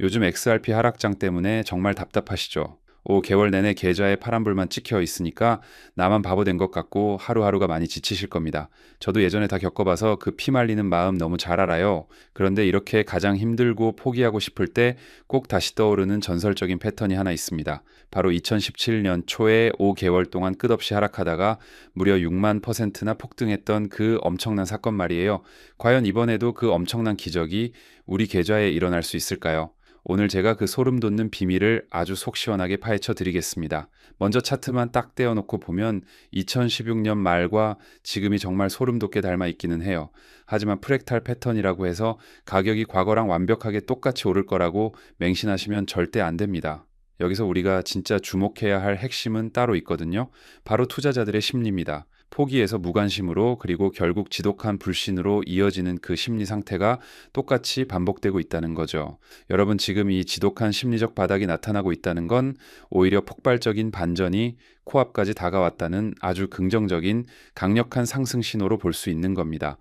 요즘 XRP 하락장 때문에 정말 답답하시죠? 5개월 내내 계좌에 파란불만 찍혀 있으니까 나만 바보 된 것 같고 하루하루가 많이 지치실 겁니다. 저도 예전에 다 겪어봐서 그 피말리는 마음 너무 잘 알아요. 그런데 이렇게 가장 힘들고 포기하고 싶을 때 꼭 다시 떠오르는 전설적인 패턴이 하나 있습니다. 바로 2017년 초에 5개월 동안 끝없이 하락하다가 무려 6만%나 폭등했던 그 엄청난 사건 말이에요. 과연 이번에도 그 엄청난 기적이 우리 계좌에 일어날 수 있을까요? 오늘 제가 그 소름 돋는 비밀을 아주 속 시원하게 파헤쳐 드리겠습니다. 먼저 차트만 딱 떼어놓고 보면 2016년 말과 지금이 정말 소름 돋게 닮아 있기는 해요. 하지만 프랙탈 패턴이라고 해서 가격이 과거랑 완벽하게 똑같이 오를 거라고 맹신하시면 절대 안 됩니다. 여기서 우리가 진짜 주목해야 할 핵심은 따로 있거든요. 바로 투자자들의 심리입니다. 포기해서 무관심으로 그리고 결국 지독한 불신으로 이어지는 그 심리 상태가 똑같이 반복되고 있다는 거죠. 여러분 지금 이 지독한 심리적 바닥이 나타나고 있다는 건 오히려 폭발적인 반전이 코앞까지 다가왔다는 아주 긍정적인 강력한 상승 신호로 볼 수 있는 겁니다.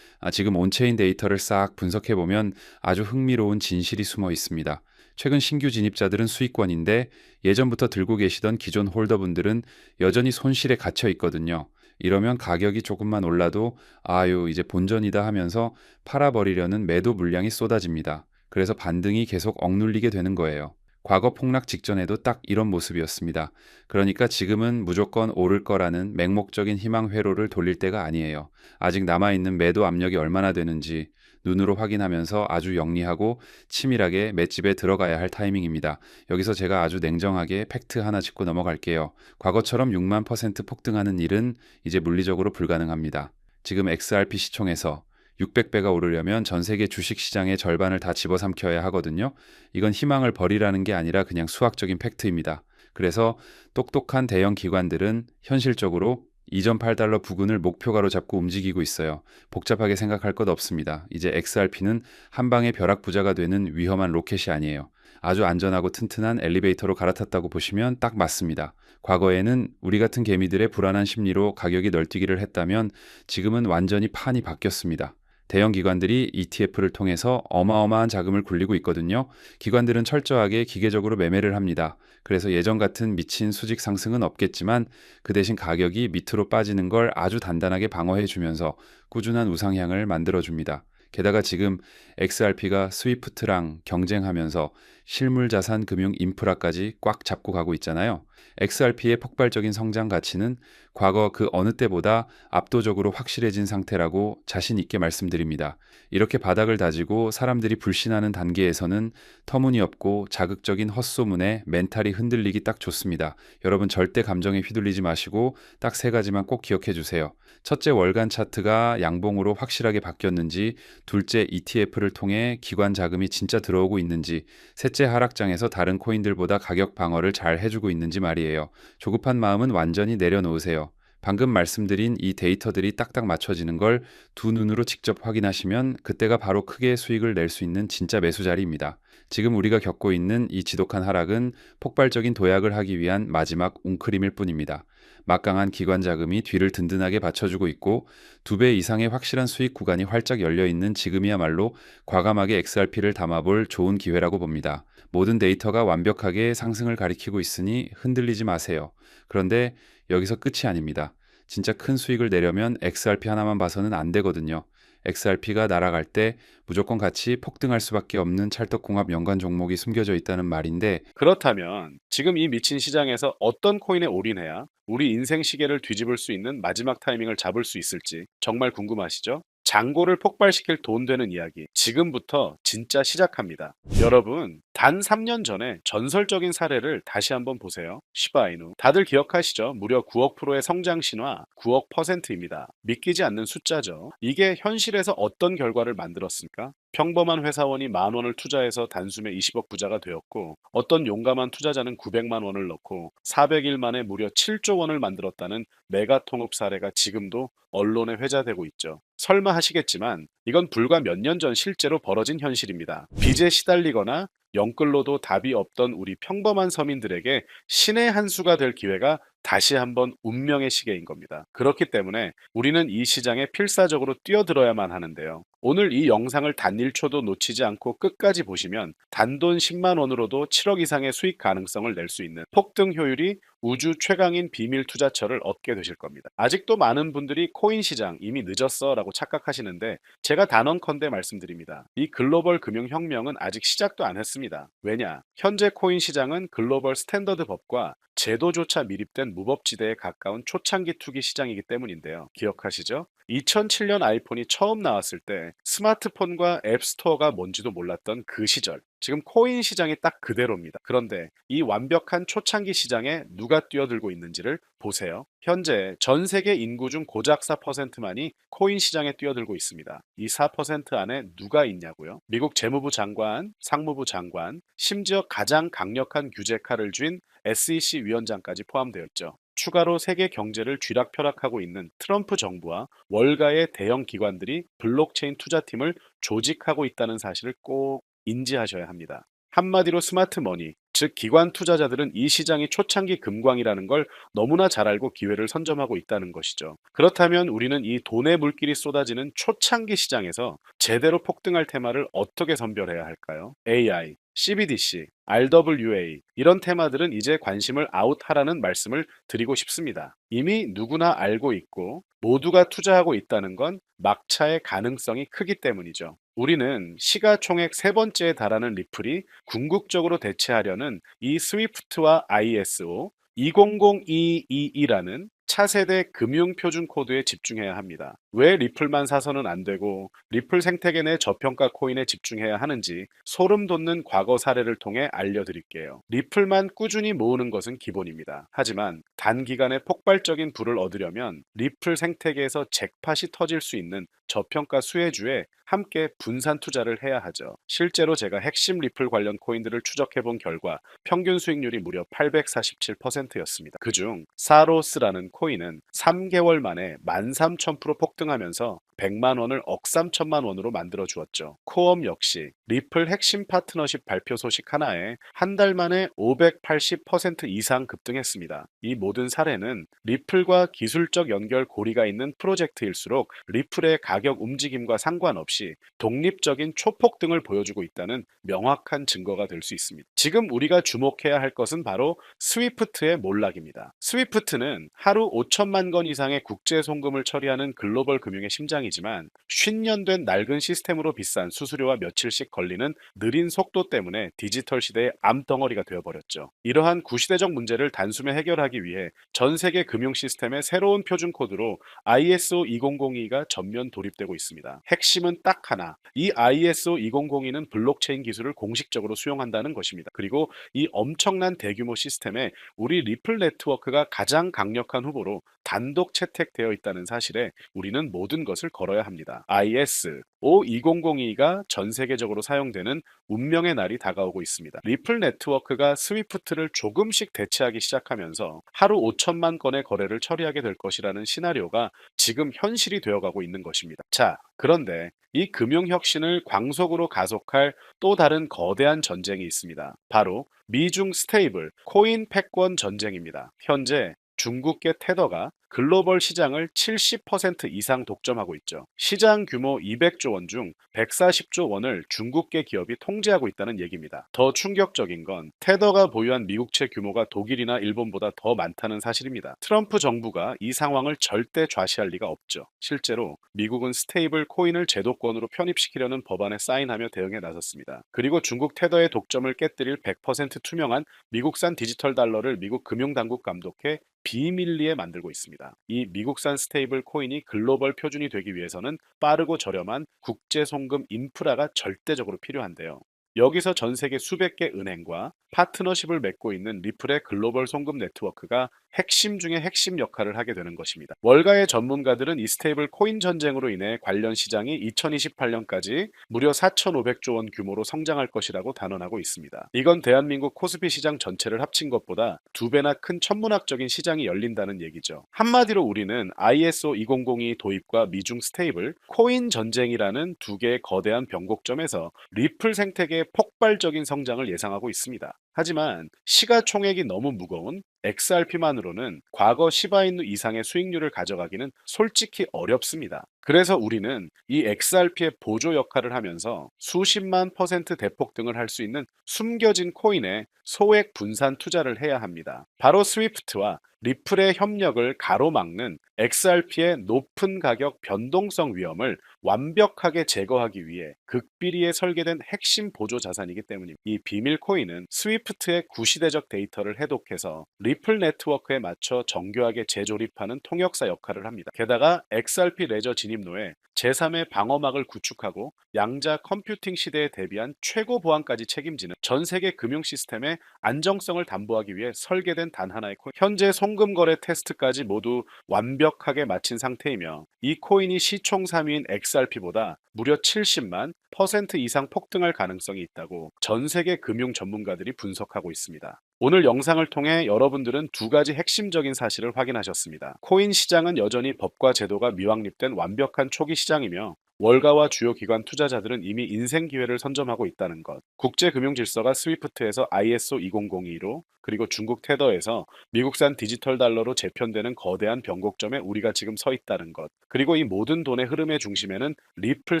지금 온체인 데이터를 싹 분석해 보면 아주 흥미로운 진실이 숨어 있습니다. 최근 신규 진입자들은 수익권인데 예전부터 들고 계시던 기존 홀더분들은 여전히 손실에 갇혀 있거든요. 이러면 가격이 조금만 올라도 아유 이제 본전이다 하면서 팔아버리려는 매도 물량이 쏟아집니다. 그래서 반등이 계속 억눌리게 되는 거예요. 과거 폭락 직전에도 딱 이런 모습이었습니다. 그러니까 지금은 무조건 오를 거라는 맹목적인 희망 회로를 돌릴 때가 아니에요. 아직 남아있는 매도 압력이 얼마나 되는지 눈으로 확인하면서 아주 영리하고 치밀하게 맷집에 들어가야 할 타이밍입니다. 여기서 제가 아주 냉정하게 팩트 하나 짚고 넘어갈게요. 과거처럼 6만% 폭등하는 일은 이제 물리적으로 불가능합니다. 지금 XRP 시총에서 600배가 오르려면 전 세계 주식시장의 절반을 다 집어삼켜야 하거든요. 이건 희망을 버리라는 게 아니라 그냥 수학적인 팩트입니다. 그래서 똑똑한 대형 기관들은 현실적으로 2.8달러 부근을 목표가로 잡고 움직이고 있어요. 복잡하게 생각할 것 없습니다. 이제 XRP는 한 방에 벼락부자가 되는 위험한 로켓이 아니에요. 아주 안전하고 튼튼한 엘리베이터로 갈아탔다고 보시면 딱 맞습니다. 과거에는 우리 같은 개미들의 불안한 심리로 가격이 널뛰기를 했다면 지금은 완전히 판이 바뀌었습니다. 대형 기관들이 ETF를 통해서 어마어마한 자금을 굴리고 있거든요. 기관들은 철저하게 기계적으로 매매를 합니다. 그래서 예전 같은 미친 수직 상승은 없겠지만 그 대신 가격이 밑으로 빠지는 걸 아주 단단하게 방어해 주면서 꾸준한 우상향을 만들어 줍니다. 게다가 지금 XRP가 스위프트랑 경쟁하면서 실물 자산 금융 인프라까지 꽉 잡고 가고 있잖아요. XRP의 폭발적인 성장 가치는 과거 그 어느 때보다 압도적으로 확실해진 상태라고 자신 있게 말씀드립니다. 이렇게 바닥을 다지고 사람들이 불신하는 단계에서는 터무니없고 자극적인 헛소문에 멘탈이 흔들리기 딱 좋습니다. 여러분 절대 감정에 휘둘리지 마시고 딱 세 가지만 꼭 기억해 주세요. 첫째, 월간 차트가 양봉으로 확실하게 바뀌었는지, 둘째, ETF를 통해 기관 자금이 진짜 들어오고 있는지, 셋째, 하락장에서 다른 코인들보다 가격 방어를 잘 해주고 있는지 말이에요. 조급한 마음은 완전히 내려놓으세요. 방금 말씀드린 이 데이터들이 딱딱 맞춰지는 걸 두 눈으로 직접 확인하시면 그때가 바로 크게 수익을 낼 수 있는 진짜 매수 자리입니다. 지금 우리가 겪고 있는 이 지독한 하락은 폭발적인 도약을 하기 위한 마지막 웅크림일 뿐입니다. 막강한 기관 자금이 뒤를 든든하게 받쳐주고 있고 2배 이상의 확실한 수익 구간이 활짝 열려 있는 지금이야말로 과감하게 XRP를 담아볼 좋은 기회라고 봅니다. 모든 데이터가 완벽하게 상승을 가리키고 있으니 흔들리지 마세요. 그런데 여기서 끝이 아닙니다. 진짜 큰 수익을 내려면 XRP 하나만 봐서는 안 되거든요. XRP가 날아갈 때 무조건 같이 폭등할 수밖에 없는 찰떡궁합 연관 종목이 숨겨져 있다는 말인데 그렇다면 지금 이 미친 시장에서 어떤 코인에 올인해야 우리 인생 시계를 뒤집을 수 있는 마지막 타이밍을 잡을 수 있을지 정말 궁금하시죠? 장고를 폭발시킬 돈 되는 이야기 지금부터 진짜 시작합니다. 여러분, 단 3년 전에 전설적인 사례를 다시 한번 보세요. 시바이누. 다들 기억하시죠? 무려 9억 프로의 성장 신화, 9억 퍼센트입니다. 믿기지 않는 숫자죠. 이게 현실에서 어떤 결과를 만들었을까? 평범한 회사원이 10,000원을 투자해서 단숨에 20억 부자가 되었고, 어떤 용감한 투자자는 900만 원을 넣고 400일 만에 무려 7조 원을 만들었다는 메가 통합 사례가 지금도 언론에 회자되고 있죠. 설마 하시겠지만 이건 불과 몇 년 전 실제로 벌어진 현실입니다. 빚에 시달리거나 영끌로도 답이 없던 우리 평범한 서민들에게 신의 한 수가 될 기회가 다시 한번 운명의 시계인 겁니다. 그렇기 때문에 우리는 이 시장에 필사적으로 뛰어들어야만 하는데요. 오늘 이 영상을 단 1초도 놓치지 않고 끝까지 보시면 단돈 10만 원으로도 7억 이상의 수익 가능성을 낼 수 있는 폭등 효율이 우주 최강인 비밀 투자처를 얻게 되실 겁니다. 아직도 많은 분들이 코인 시장 이미 늦었어 라고 착각하시는데 제가 단언컨대 말씀드립니다. 이 글로벌 금융혁명은 아직 시작도 안 했습니다. 왜냐? 현재 코인 시장은 글로벌 스탠더드 법과 제도조차 미립된 무법지대에 가까운 초창기 투기 시장이기 때문인데요. 기억하시죠? 2007년 아이폰이 처음 나왔을 때 스마트폰과 앱스토어가 뭔지도 몰랐던 그 시절. 지금 코인 시장이 딱 그대로입니다. 그런데 이 완벽한 초창기 시장에 누가 뛰어들고 있는지를 보세요. 현재 전 세계 인구 중 고작 4%만이 코인 시장에 뛰어들고 있습니다. 이 4% 안에 누가 있냐고요? 미국 재무부 장관, 상무부 장관, 심지어 가장 강력한 규제 칼을 쥔 SEC 위원장까지 포함되어 있죠. 추가로 세계 경제를 쥐락펴락하고 있는 트럼프 정부와 월가의 대형 기관들이 블록체인 투자팀을 조직하고 있다는 사실을 꼭 인지하셔야 합니다. 한마디로 스마트 머니, 즉 기관 투자자들은 이 시장이 초창기 금광이라는 걸 너무나 잘 알고 기회를 선점하고 있다는 것이죠. 그렇다면 우리는 이 돈의 물길이 쏟아지는 초창기 시장에서 제대로 폭등할 테마를 어떻게 선별해야 할까요? AI, CBDC, RWA 이런 테마들은 이제 관심을 아웃하라는 말씀을 드리고 싶습니다. 이미 누구나 알고 있고 모두가 투자하고 있다는 건 막차의 가능성이 크기 때문이죠. 우리는 시가총액 세 번째에 달하는 리플이 궁극적으로 대체하려는 이 스위프트와 ISO 200222라는 차세대 금융 표준 코드에 집중해야 합니다. 왜 리플만 사서는 안 되고 리플 생태계 내 저평가 코인에 집중해야 하는지 소름 돋는 과거 사례를 통해 알려드릴게요. 리플만 꾸준히 모으는 것은 기본입니다. 하지만 단기간에 폭발적인 부를 얻으려면 리플 생태계에서 잭팟이 터질 수 있는 저평가 수혜주에 함께 분산 투자를 해야 하죠. 실제로 제가 핵심 리플 관련 코인들을 추적해 본 결과 평균 수익률이 무려 847%였습니다. 그중 사로스라는 코인은 3개월 만에 13,000% 폭등하면서 100만 원을 억 3천만 원으로 만들어 주었죠. 코엄 역시 리플 핵심 파트너십 발표 소식 하나에 한 달 만에 580% 이상 급등했습니다. 이 모든 사례는 리플과 기술적 연결 고리가 있는 프로젝트일수록 리플의 가격 움직임과 상관없이 독립적인 초폭등을 보여주고 있다는 명확한 증거가 될 수 있습니다. 지금 우리가 주목해야 할 것은 바로 스위프트의 몰락입니다. 스위프트는 하루 5천만 건 이상의 국제 송금을 처리하는 글로벌 금융의 심장이지만 50년 된 낡은 시스템으로 비싼 수수료와 며칠씩 걸리는 느린 속도 때문에 디지털 시대의 암덩어리가 되어버렸죠. 이러한 구시대적 문제를 단숨에 해결하기 위해 전 세계 금융 시스템의 새로운 표준 코드로 ISO 2002가 전면 도입되고 있습니다. 핵심은 딱 하나, 이 ISO 2002는 블록체인 기술을 공식적으로 수용한다는 것입니다. 그리고 이 엄청난 대규모 시스템에 우리 리플 네트워크가 가장 강력한 후보로 단독 채택되어 있다는 사실에 우리는 모든 것을 걸어야 합니다. ISO 2002가 전 세계적으로 사용되는 운명의 날이 다가오고 있습니다. 리플 네트워크가 스위프트를 조금씩 대체하기 시작하면서 하루 5천만 건의 거래를 처리하게 될 것이라는 시나리오가 지금 현실이 되어가고 있는 것입니다. 자, 그런데 이 금융혁신을 광속으로 가속할 또 다른 거대한 전쟁이 있습니다. 바로 미중 스테이블 코인 패권 전쟁입니다. 현재 중국계 테더가 글로벌 시장을 70% 이상 독점하고 있죠. 시장 규모 200조 원 중 140조 원을 중국계 기업이 통제하고 있다는 얘기입니다. 더 충격적인 건 테더가 보유한 미국채 규모가 독일이나 일본보다 더 많다는 사실입니다. 트럼프 정부가 이 상황을 절대 좌시할 리가 없죠. 실제로 미국은 스테이블 코인을 제도권으로 편입시키려는 법안에 사인하며 대응에 나섰습니다. 그리고 중국 테더의 독점을 깨뜨릴 100% 투명한 미국산 디지털 달러를 미국 금융당국 감독해 비밀리에 만들고 있습니다. 이 미국산 스테이블 코인이 글로벌 표준이 되기 위해서는 빠르고 저렴한 국제 송금 인프라가 절대적으로 필요한데요. 여기서 전 세계 수백 개 은행과 파트너십을 맺고 있는 리플의 글로벌 송금 네트워크가 핵심 중의 핵심 역할을 하게 되는 것입니다. 월가의 전문가들은 이 스테이블 코인 전쟁으로 인해 관련 시장이 2028년까지 무려 4,500조 원 규모로 성장할 것이라고 단언하고 있습니다. 이건 대한민국 코스피 시장 전체를 합친 것보다 2배나 큰 천문학적인 시장이 열린다는 얘기죠. 한마디로 우리는 ISO 2002 도입과 미중 스테이블, 코인 전쟁이라는 두 개의 거대한 변곡점에서 리플 생태계의 폭발적인 성장을 예상하고 있습니다. 하지만 시가총액이 너무 무거운 XRP만으로는 과거 시바이누 이상의 수익률을 가져가기는 솔직히 어렵습니다. 그래서 우리는 이 XRP의 보조 역할을 하면서 수십만 퍼센트 대폭등을 할 수 있는 숨겨진 코인에 소액 분산 투자를 해야 합니다. 바로 스위프트와 리플의 협력을 가로막는 XRP의 높은 가격 변동성 위험을 완벽하게 제거하기 위해 극비리에 설계된 핵심 보조 자산이기 때문입니다. 이 비밀 코인은 스위프트의 구시대적 데이터를 해독해서 리플 네트워크에 맞춰 정교하게 재조립하는 통역사 역할을 합니다. 게다가 XRP 레저 진입로에 제3의 방어막을 구축하고 양자 컴퓨팅 시대에 대비한 최고 보안까지 책임지는 전 세계 금융 시스템의 안정성을 담보하기 위해 설계된 단 하나의 코인. 현재 송금 거래 테스트까지 모두 완벽하게 마친 상태이며 이 코인이 시총 3위인 XRP보다 무려 70만 퍼센트 이상 폭등할 가능성이 있다고 전 세계 금융 전문가들이 분석하고 있습니다. 오늘 영상을 통해 여러분들은 두 가지 핵심적인 사실을 확인하셨습니다. 코인 시장은 여전히 법과 제도가 미확립된 완벽한 초기 시장이며 월가와 주요 기관 투자자들은 이미 인생 기회를 선점하고 있다는 것. 국제 금융 질서가 스위프트에서 ISO 20022로 그리고 중국 테더에서 미국산 디지털 달러로 재편되는 거대한 변곡점에 우리가 지금 서 있다는 것. 그리고 이 모든 돈의 흐름의 중심에는 리플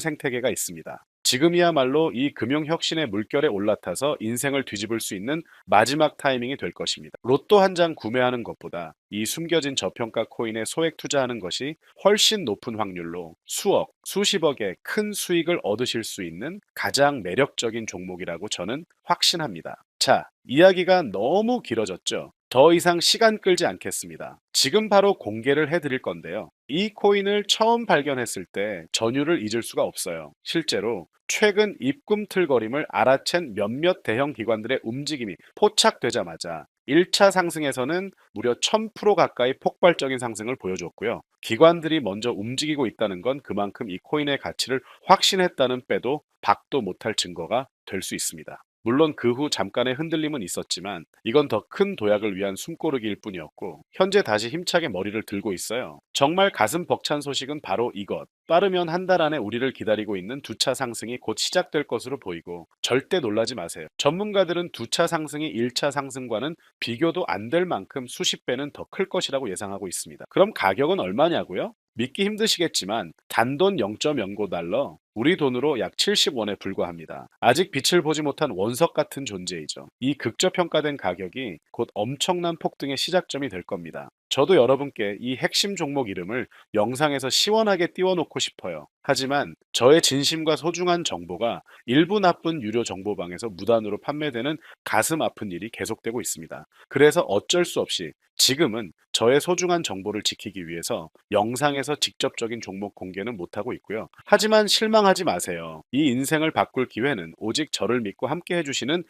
생태계가 있습니다. 지금이야말로 이 금융혁신의 물결에 올라타서 인생을 뒤집을 수 있는 마지막 타이밍이 될 것입니다. 로또 한 장 구매하는 것보다 이 숨겨진 저평가 코인에 소액 투자하는 것이 훨씬 높은 확률로 수억, 수십억의 큰 수익을 얻으실 수 있는 가장 매력적인 종목이라고 저는 확신합니다. 자, 이야기가 너무 길어졌죠? 더 이상 시간 끌지 않겠습니다. 지금 바로 공개를 해드릴 건데요. 이 코인을 처음 발견했을 때 전율을 잊을 수가 없어요. 실제로 최근 입꿈틀거림을 알아챈 몇몇 대형 기관들의 움직임이 포착되자마자 1차 상승에서는 무려 1000% 가까이 폭발적인 상승을 보여줬고요. 기관들이 먼저 움직이고 있다는 건 그만큼 이 코인의 가치를 확신했다는 빼도 박도 못할 증거가 될 수 있습니다. 물론 그 후 잠깐의 흔들림은 있었지만 이건 더 큰 도약을 위한 숨고르기일 뿐이었고 현재 다시 힘차게 머리를 들고 있어요. 정말 가슴 벅찬 소식은 바로 이것. 빠르면 한 달 안에 우리를 기다리고 있는 두 차 상승이 곧 시작될 것으로 보이고 절대 놀라지 마세요. 전문가들은 두 차 상승이 1차 상승과는 비교도 안 될 만큼 수십 배는 더 클 것이라고 예상하고 있습니다. 그럼 가격은 얼마냐고요? 믿기 힘드시겠지만 단돈 0.09달러, 우리 돈으로 약 70원에 불과합니다. 아직 빛을 보지 못한 원석 같은 존재이죠. 이 극저평가된 가격이 곧 엄청난 폭등의 시작점이 될 겁니다. 저도 여러분께 이 핵심 종목 이름을 영상에서 시원하게 띄워놓고 싶어요. 하지만 저의 진심과 소중한 정보가 일부 나쁜 유료 정보방에서 무단으로 판매되는 가슴 아픈 일이 계속되고 있습니다. 그래서 어쩔 수 없이 지금은 저의 소중한 정보를 지키기 위해서 영상에서 직접적인 종목 공개는 못하고 있고요. 하지만 실망하지 마세요. 이 인생을 바꿀 기회는 오직 저를 믿고 함께 해주시는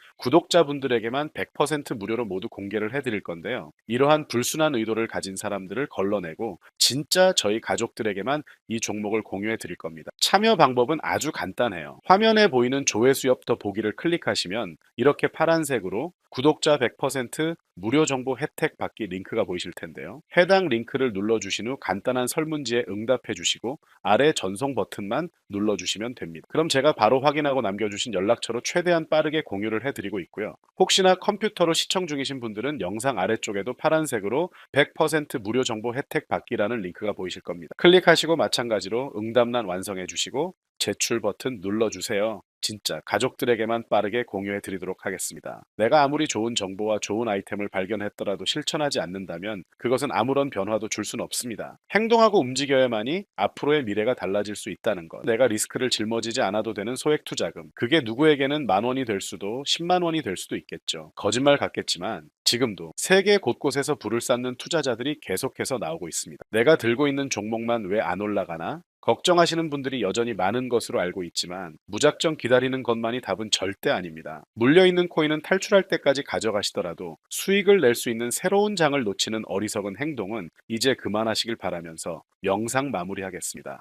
구독자분들에게만 100% 무료로 모두 공개를 해드릴 건데요. 이러한 불순한 의도를 가진 사람들을 걸러내고 진짜 저희 가족들에게만 이 종목을 공유해 드릴 겁니다. 참여 방법은 아주 간단해요. 화면에 보이는 조회수엽 더 보기를 클릭하시면 이렇게 파란색으로 구독자 100% 무료 정보 혜택 받기 링크가 보이실 텐데요. 해당 링크를 눌러주신 후 간단한 설문지에 응답해 주시고 아래 전송 버튼만 눌러주시면 됩니다. 그럼 제가 바로 확인하고 남겨주신 연락처로 최대한 빠르게 공유를 해드리고 있고요. 혹시나 컴퓨터로 시청 중이신 분들은 영상 아래쪽에도 파란색으로 100% 무료 정보 혜택 받기라는 링크가 보이실 겁니다. 클릭하시고 마찬가지로 응답란 완성해 주시고 제출 버튼 눌러주세요. 진짜 가족들에게만 빠르게 공유해 드리도록 하겠습니다. 내가 아무리 좋은 정보와 좋은 아이템을 발견했더라도 실천하지 않는다면 그것은 아무런 변화도 줄 수는 없습니다. 행동하고 움직여야만이 앞으로의 미래가 달라질 수 있다는 것. 내가 리스크를 짊어지지 않아도 되는 소액 투자금. 그게 누구에게는 10,000원이 될 수도 10만 원이 될 수도 있겠죠. 거짓말 같겠지만 지금도 세계 곳곳에서 불을 쌓는 투자자들이 계속해서 나오고 있습니다. 내가 들고 있는 종목만 왜 안 올라가나? 걱정하시는 분들이 여전히 많은 것으로 알고 있지만 무작정 기다리는 것만이 답은 절대 아닙니다. 물려있는 코인은 탈출할 때까지 가져가시더라도 수익을 낼 수 있는 새로운 장을 놓치는 어리석은 행동은 이제 그만하시길 바라면서 영상 마무리하겠습니다.